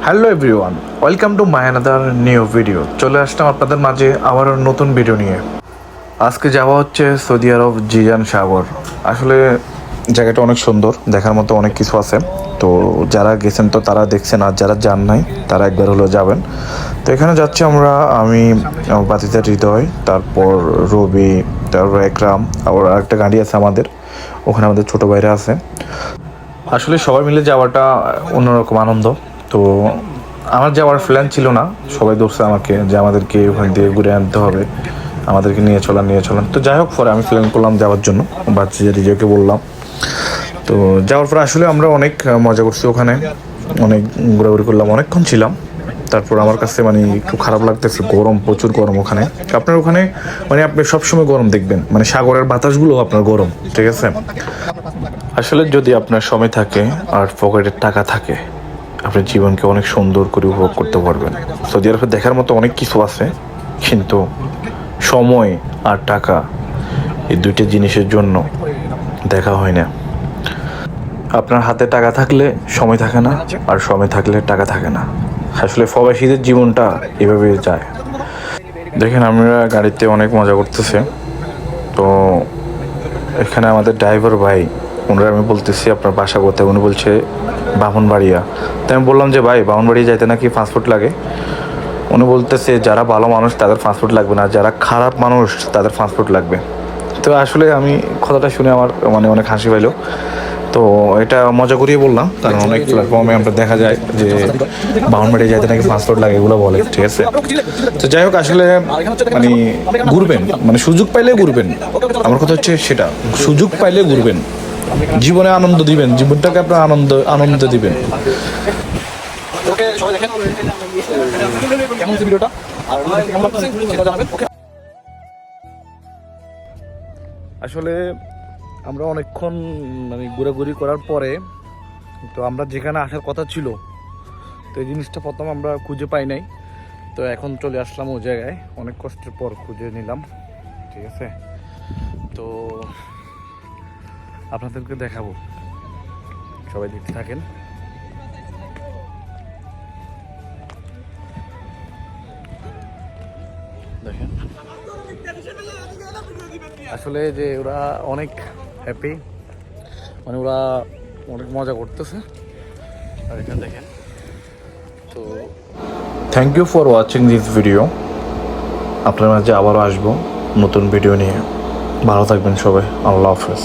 Hello everyone, welcome to my another new video. চলে আসলাম আপনাদের মাঝে আবার নতুন ভিডিও নিয়ে। আজকে যাওয়া হচ্ছে সৌদি আরব জিজান সাগর। আসলে জায়গাটা অনেক সুন্দর, দেখার মতো অনেক কিছু আছে। তো যারা গেছেন তো তারা দেখছেন, আর যারা যান নাই তারা একবার হলেও যাবেন। তো এখানে যাচ্ছি আমরা, আমি, বাতিজা হৃদয়, তারপর রবি, তারপর একরাম, আবার আরেকটা গাড়ি আছে আমাদের, ওখানে আমাদের ছোটো ভাইরা আছে। আসলে সবাই মিলে যাওয়াটা অন্যরকম আনন্দ। তো আমার যাওয়ার প্ল্যান ছিল না, সবাই ধরছে আমাকে যে আমাদেরকে ওখান দিয়ে ঘুরে আনতে হবে, আমাদেরকে নিয়ে চলান। তো যাই হোক, পরে আমি প্ল্যান করলাম যাওয়ার জন্য, বাচ্চা রিজয়কে বললাম। তো যাওয়ার পরে আসলে আমরা অনেক মজা করছি, ওখানে অনেক ঘোরাঘুরি করলাম, অনেকক্ষণ ছিলাম। তারপর আমার কাছে মানে একটু খারাপ লাগতেছে, গরম, প্রচুর গরম ওখানে। আপনার ওখানে মানে আপনি সবসময় গরম দেখবেন, মানে সাগরের বাতাসগুলো আপনার গরম, ঠিক আছে। আসলে যদি আপনার সময় থাকে আর পকেটের টাকা থাকে, আপনি জীবনকে অনেক সুন্দর করে উপভোগ করতে পারবেন। সৌদি আরবে দেখার মতো অনেক কিছু আছে, কিন্তু সময় আর টাকা, এই দুইটা জিনিসের জন্য দেখা হয় না। আপনার হাতে টাকা থাকলে সময় থাকে না, আর সময় থাকলে টাকা থাকে না। আসলে প্রবাসীদের জীবনটা এভাবে যায়। দেখেন, আমরা গাড়িতে অনেক মজা করতেছে। তো এখানে আমাদের ড্রাইভার ভাই, ওনারা আমি বলতেছি আপনার বাসা কোথায়, উনি বলছে বামনবাড়িয়া। তো আমি বললাম যে ভাই, বামনবাড়িয়া যাইতে নাকি পাসপোর্ট লাগে। উনি বলতেছে যারা ভালো মানুষ তাদের পাসপোর্ট লাগবে না, যারা খারাপ মানুষ তাদের পাসপোর্ট লাগবে। তো আসলে আমি কথাটা শুনে আমার মানে অনেক হাসি পাইলো। তো এটা মজা করিয়ে বললাম, কারণ অনেক প্ল্যাটফর্মে আমরা দেখা যায় যে বাউন্ডারি যাইতে নাকি পাসপোর্ট লাগে, এগুলো বলে, ঠিক আছে। তো যাই হোক, আসলে মানে ঘুরবেন, মানে সুযোগ পাইলে ঘুরবেন। আমার কথা হচ্ছে সেটা, সুযোগ পাইলে ঘুরবেন, জীবনে আনন্দ দিবেন, জীবনটাকে আপনার আনন্দ দিবেন। আসলে আমরা অনেকক্ষণ মানে ঘোরাঘুরি করার পরে তো আমরা যেখানে আসার কথা ছিল, তো এই জিনিসটা প্রথম আমরা খুঁজে পাই নাই। তো এখন চলে আসলাম ওই জায়গায়, অনেক কষ্টের পর খুঁজে নিলাম, ঠিক আছে। তো আপনাদেরকে দেখাবো, সবাই দেখতে থাকেন। দেখেন আসলে যে ওরা অনেক হ্যাপি, মানে ওরা অনেক মজা করতেছে। আর এখানে দেখেন। তো thank you for watching this video. আপনার মাঝে আবারও আসবো নতুন ভিডিও নিয়ে। ভালো থাকবেন সবাই, আল্লাহ হাফেজ।